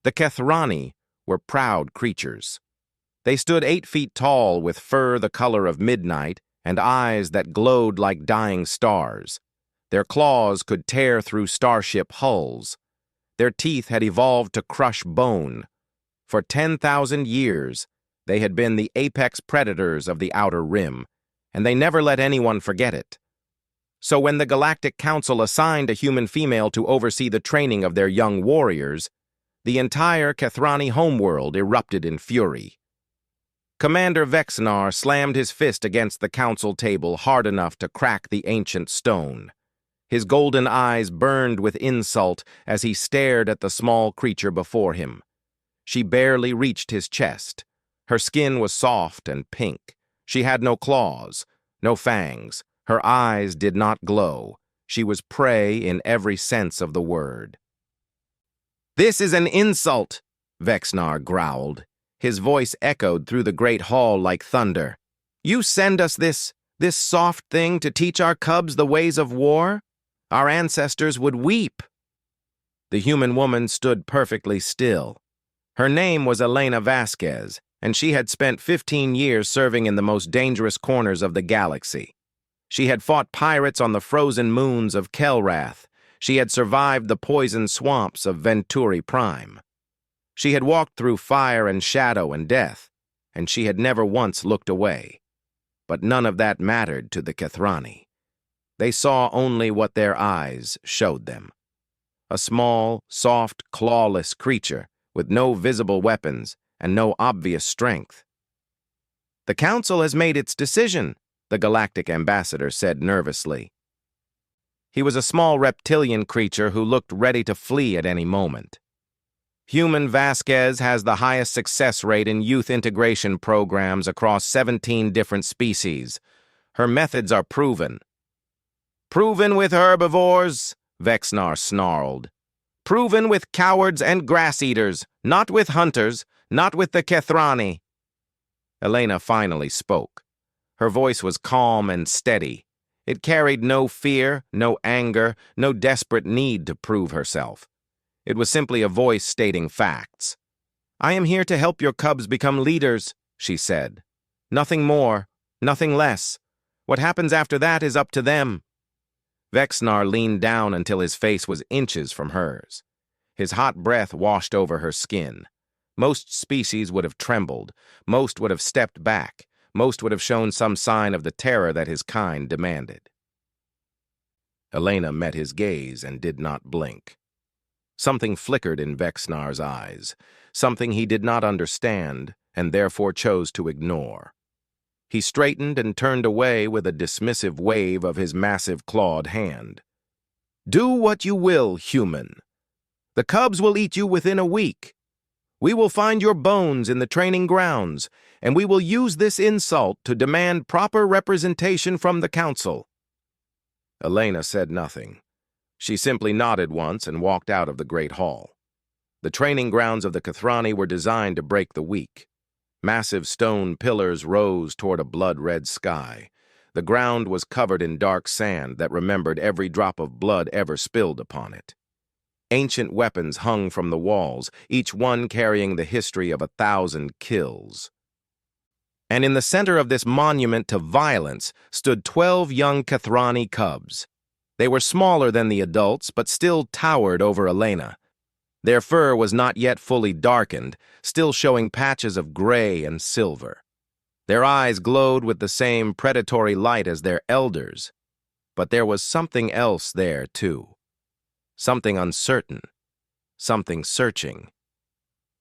The Kethrani were proud creatures. They stood 8 feet tall with fur the color of midnight and eyes that glowed like dying stars. Their claws could tear through starship hulls. Their teeth had evolved to crush bone. For 10,000 years, they had been the apex predators of the Outer Rim, and they never let anyone forget it. So when the Galactic Council assigned a human female to oversee the training of their young warriors, the entire Kethrani homeworld erupted in fury. Commander Vexnar slammed his fist against the council table hard enough to crack the ancient stone. His golden eyes burned with insult as he stared at the small creature before him. She barely reached his chest. Her skin was soft and pink. She had no claws, no fangs. Her eyes did not glow. She was prey in every sense of the word. "This is an insult," Vexnar growled. His voice echoed through the great hall like thunder. "You send us this soft thing to teach our cubs the ways of war? Our ancestors would weep." The human woman stood perfectly still. Her name was Elena Vasquez, and she had spent 15 years serving in the most dangerous corners of the galaxy. She had fought pirates on the frozen moons of Kelrath. She had survived the poison swamps of Venturi Prime. She had walked through fire and shadow and death, and she had never once looked away. But none of that mattered to the Kethrani. They saw only what their eyes showed them. A small, soft, clawless creature with no visible weapons and no obvious strength. "The Council has made its decision," the Galactic Ambassador said nervously. He was a small reptilian creature who looked ready to flee at any moment. "Human Vasquez has the highest success rate in youth integration programs across 17 different species. Her methods are proven." "Proven with herbivores," Vexnar snarled. "Proven with cowards and grass-eaters, not with hunters, not with the Kethrani." Elena finally spoke. Her voice was calm and steady. It carried no fear, no anger, no desperate need to prove herself. It was simply a voice stating facts. "I am here to help your cubs become leaders," she said. "Nothing more, nothing less. What happens after that is up to them." Vexnar leaned down until his face was inches from hers. His hot breath washed over her skin. Most species would have trembled. Most would have stepped back. Most would have shown some sign of the terror that his kind demanded. Elena met his gaze and did not blink. Something flickered in Vexnar's eyes, something he did not understand and therefore chose to ignore. He straightened and turned away with a dismissive wave of his massive clawed hand. "Do what you will, human. The cubs will eat you within a week. We will find your bones in the training grounds, and we will use this insult to demand proper representation from the Council." Elena said nothing. She simply nodded once and walked out of the Great Hall. The training grounds of the Kethrani were designed to break the weak. Massive stone pillars rose toward a blood-red sky. The ground was covered in dark sand that remembered every drop of blood ever spilled upon it. Ancient weapons hung from the walls, each one carrying the history of 1,000 kills. And in the center of this monument to violence stood 12 young Kethrani cubs. They were smaller than the adults, but still towered over Elena. Their fur was not yet fully darkened, still showing patches of gray and silver. Their eyes glowed with the same predatory light as their elders. But there was something else there, too. Something uncertain. Something searching.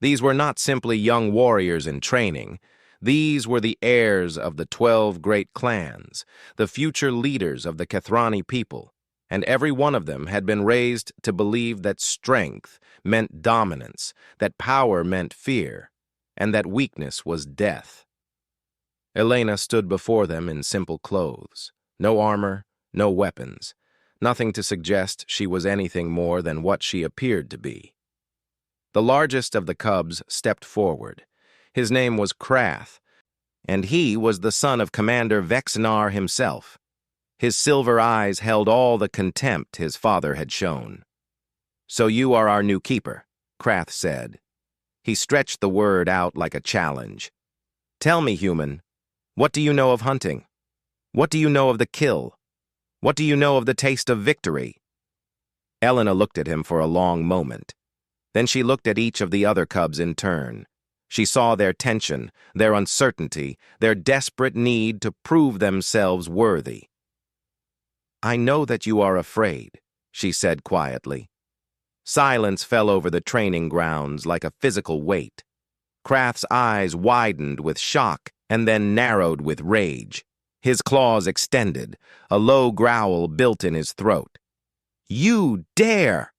These were not simply young warriors in training. These were the heirs of the 12 great clans, the future leaders of the Kethrani people, and every one of them had been raised to believe that strength meant dominance, that power meant fear, and that weakness was death. Elena stood before them in simple clothes, no armor, no weapons, nothing to suggest she was anything more than what she appeared to be. The largest of the cubs stepped forward. His name was Krath, and he was the son of Commander Vexnar himself. His silver eyes held all the contempt his father had shown. "So you are our new keeper," Krath said. He stretched the word out like a challenge. Tell me, human, what do you know of hunting? What do you know of the kill? What do you know of the taste of victory? Elena looked at him for a long moment. Then she looked at each of the other cubs in turn. She saw their tension, their uncertainty, their desperate need to prove themselves worthy. I know that you are afraid, she said quietly. Silence fell over the training grounds like a physical weight. Krath's eyes widened with shock and then narrowed with rage. His claws extended, a low growl built in his throat. You dare!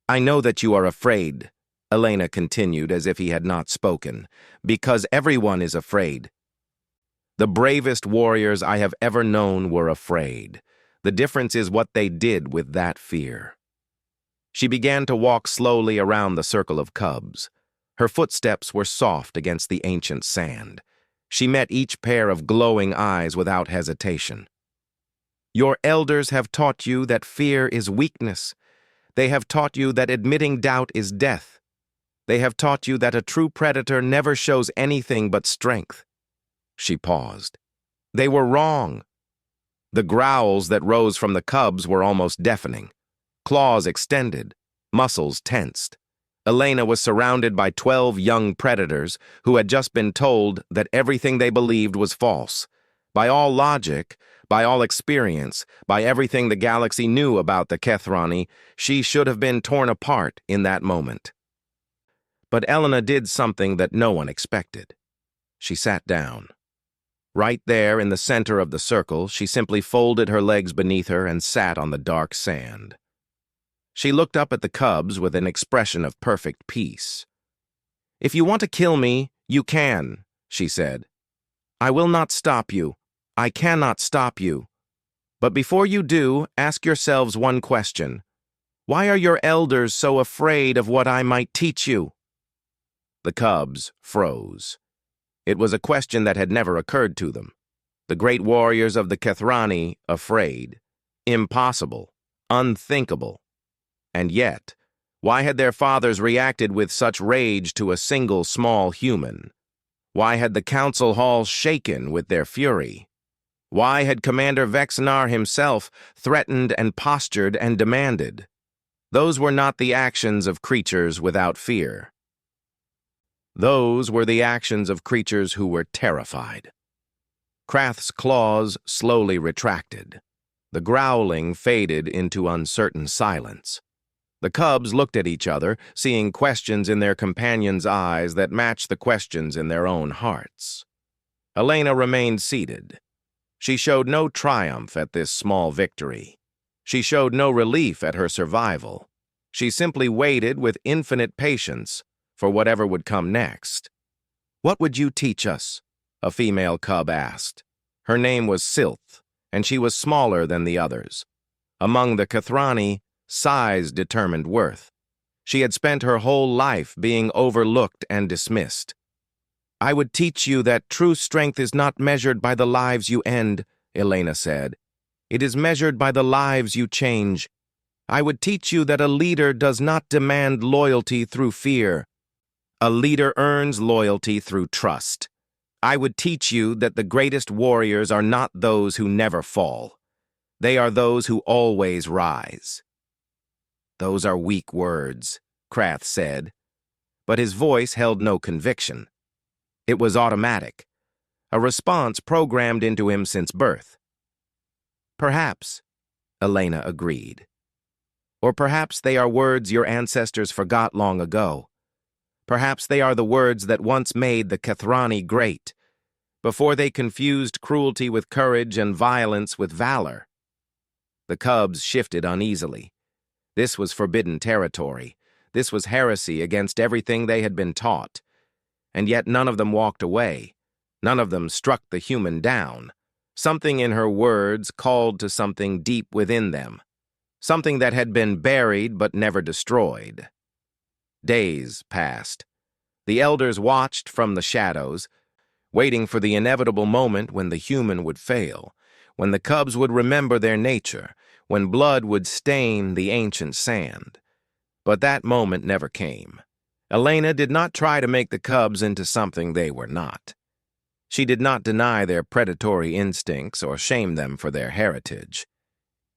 I know that you are afraid, Elena continued as if he had not spoken, because everyone is afraid. The bravest warriors I have ever known were afraid. The difference is what they did with that fear. She began to walk slowly around the circle of cubs. Her footsteps were soft against the ancient sand. She met each pair of glowing eyes without hesitation. Your elders have taught you that fear is weakness. They have taught you that admitting doubt is death. They have taught you that a true predator never shows anything but strength. She paused. They were wrong. The growls that rose from the cubs were almost deafening. Claws extended, muscles tensed. Elena was surrounded by 12 young predators who had just been told that everything they believed was false. By all logic, by all experience, by everything the galaxy knew about the Kethrani, she should have been torn apart in that moment. But Elena did something that no one expected. She sat down. Right there in the center of the circle, she simply folded her legs beneath her and sat on the dark sand. She looked up at the cubs with an expression of perfect peace. If you want to kill me, you can, she said. I will not stop you. I cannot stop you. But before you do, ask yourselves one question. Why are your elders so afraid of what I might teach you? The cubs froze. It was a question that had never occurred to them. The great warriors of the Kethrani afraid. Impossible. Unthinkable. And yet, why had their fathers reacted with such rage to a single small human? Why had the council halls shaken with their fury? Why had Commander Vexnar himself threatened and postured and demanded? Those were not the actions of creatures without fear. Those were the actions of creatures who were terrified. Krath's claws slowly retracted. The growling faded into uncertain silence. The cubs looked at each other, seeing questions in their companions' eyes that matched the questions in their own hearts. Elena remained seated. She showed no triumph at this small victory. She showed no relief at her survival. She simply waited with infinite patience for whatever would come next. What would you teach us? A female cub asked. Her name was Silth, and she was smaller than the others. Among the Kethrani, size determined worth. She had spent her whole life being overlooked and dismissed. I would teach you that true strength is not measured by the lives you end, Elena said. It is measured by the lives you change. I would teach you that a leader does not demand loyalty through fear. A leader earns loyalty through trust. I would teach you that the greatest warriors are not those who never fall. They are those who always rise. Those are weak words, Krath said, but his voice held no conviction. It was automatic, a response programmed into him since birth. Perhaps, Elena agreed. Or perhaps they are words your ancestors forgot long ago. Perhaps they are the words that once made the Kethrani great, before they confused cruelty with courage and violence with valor. The cubs shifted uneasily. This was forbidden territory. This was heresy against everything they had been taught. And yet none of them walked away. None of them struck the human down. Something in her words called to something deep within them. Something that had been buried but never destroyed. Days passed. The elders watched from the shadows, waiting for the inevitable moment when the human would fail, when the cubs would remember their nature, when blood would stain the ancient sand. But that moment never came. Elena did not try to make the cubs into something they were not. She did not deny their predatory instincts or shame them for their heritage.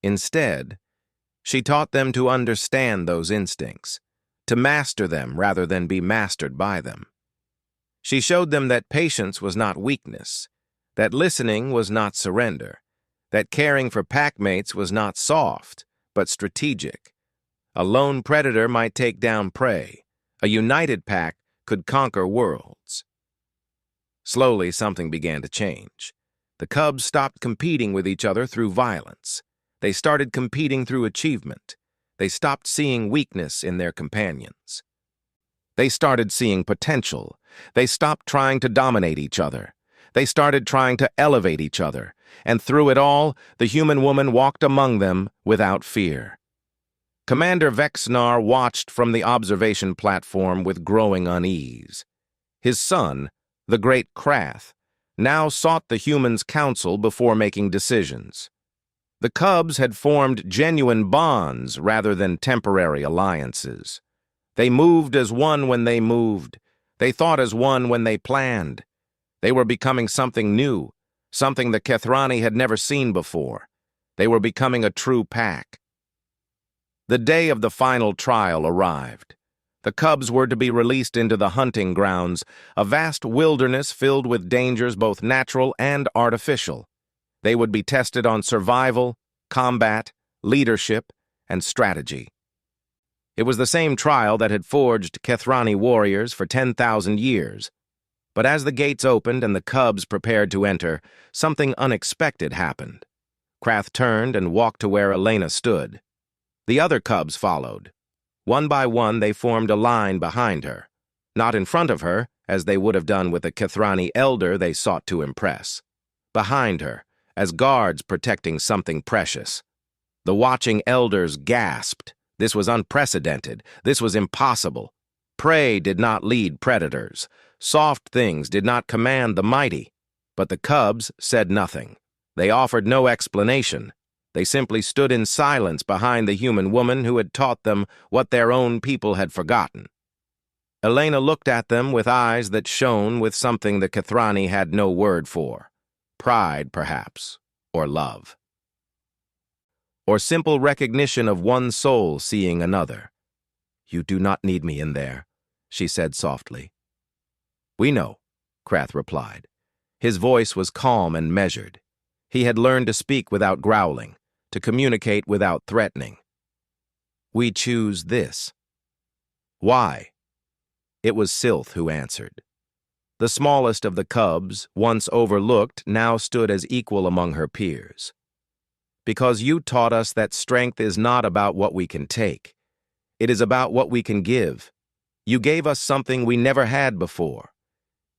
Instead, she taught them to understand those instincts, to master them rather than be mastered by them. She showed them that patience was not weakness, that listening was not surrender, that caring for packmates was not soft, but strategic. A lone predator might take down prey. A united pack could conquer worlds. Slowly, something began to change. The cubs stopped competing with each other through violence. They started competing through achievement. They stopped seeing weakness in their companions. They started seeing potential. They stopped trying to dominate each other. They started trying to elevate each other. And through it all, the human woman walked among them without fear. Commander Vexnar watched from the observation platform with growing unease. His son, the great Krath, now sought the humans' counsel before making decisions. The cubs had formed genuine bonds rather than temporary alliances. They moved as one when they moved. They thought as one when they planned. They were becoming something new, something the Kethrani had never seen before. They were becoming a true pack. The day of the final trial arrived. The cubs were to be released into the hunting grounds, a vast wilderness filled with dangers both natural and artificial. They would be tested on survival, combat, leadership, and strategy. It was the same trial that had forged Kethrani warriors for 10,000 years. But as the gates opened and the cubs prepared to enter, something unexpected happened. Krath turned and walked to where Elena stood. The other cubs followed. One by one, they formed a line behind her. Not in front of her, as they would have done with the Kethrani elder they sought to impress. Behind her, as guards protecting something precious. The watching elders gasped. This was unprecedented. This was impossible. Prey did not lead predators. Soft things did not command the mighty. But the cubs said nothing. They offered no explanation. They simply stood in silence behind the human woman who had taught them what their own people had forgotten. Elena looked at them with eyes that shone with something the Kethrani had no word for. Pride, perhaps, or love. Or simple recognition of one soul seeing another. "You do not need me in there," she said softly. "We know," Krath replied. His voice was calm and measured. He had learned to speak without growling, to communicate without threatening. "We choose this." "Why?" It was Sylth who answered. The smallest of the cubs, once overlooked, now stood as equal among her peers. "Because you taught us that strength is not about what we can take. It is about what we can give. You gave us something we never had before.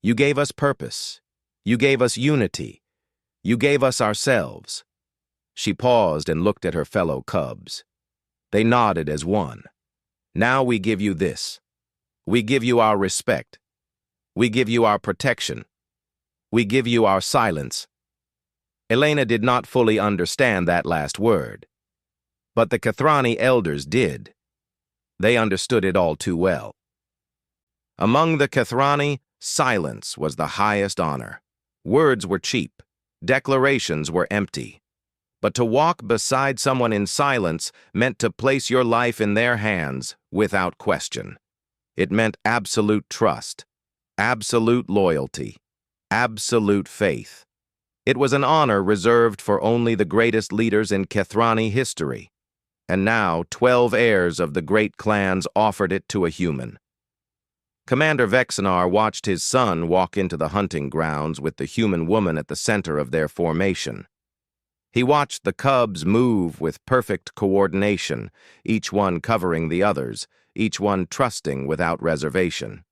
You gave us purpose. You gave us unity. You gave us ourselves." She paused and looked at her fellow cubs. They nodded as one. "Now we give you this. We give you our respect. We give you our protection. We give you our silence." Elena did not fully understand that last word. But the Kethrani elders did. They understood it all too well. Among the Kethrani, silence was the highest honor. Words were cheap. Declarations were empty. But to walk beside someone in silence meant to place your life in their hands without question. It meant absolute trust, absolute loyalty, absolute faith. It was an honor reserved for only the greatest leaders in Kethrani history. And now 12 heirs of the great clans offered it to a human. Commander Vexnar watched his son walk into the hunting grounds with the human woman at the center of their formation. He watched the cubs move with perfect coordination, each one covering the others, each one trusting without reservation.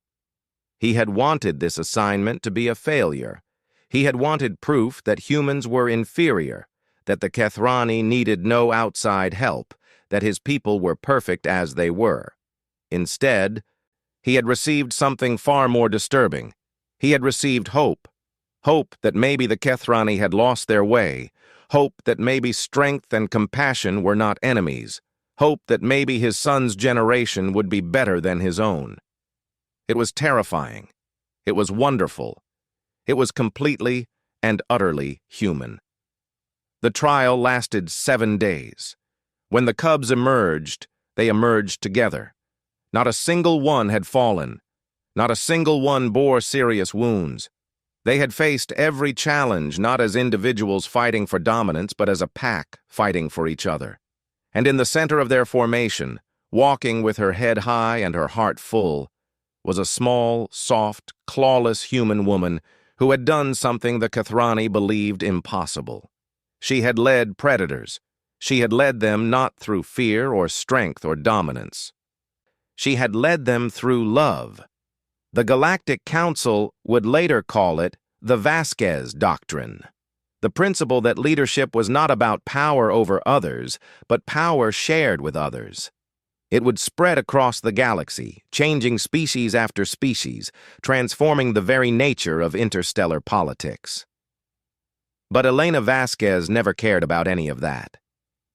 He had wanted this assignment to be a failure. He had wanted proof that humans were inferior, that the Kethrani needed no outside help, that his people were perfect as they were. Instead, he had received something far more disturbing. He had received hope. Hope that maybe the Kethrani had lost their way. Hope that maybe strength and compassion were not enemies. Hope that maybe his son's generation would be better than his own. It was terrifying. It was wonderful. It was completely and utterly human. The trial lasted 7 days. When the cubs emerged, they emerged together. Not a single one had fallen. Not a single one bore serious wounds. They had faced every challenge not as individuals fighting for dominance, but as a pack fighting for each other. And in the center of their formation, walking with her head high and her heart full, was a small, soft, clawless human woman who had done something the Kathrani believed impossible. She had led predators. She had led them not through fear or strength or dominance. She had led them through love. The Galactic Council would later call it the Vasquez Doctrine, the principle that leadership was not about power over others, but power shared with others. It would spread across the galaxy, changing species after species, transforming the very nature of interstellar politics. But Elena Vasquez never cared about any of that.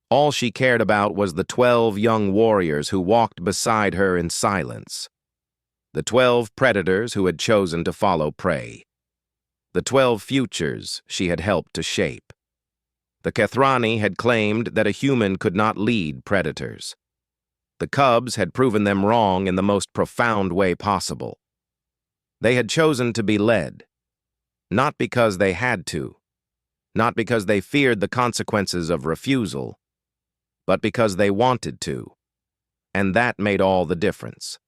All she cared about was the 12 young warriors who walked beside her in silence. The 12 predators who had chosen to follow prey. The 12 futures she had helped to shape. The Kathrani had claimed that a human could not lead predators. The cubs had proven them wrong in the most profound way possible. They had chosen to be led, not because they had to, not because they feared the consequences of refusal, but because they wanted to, and that made all the difference.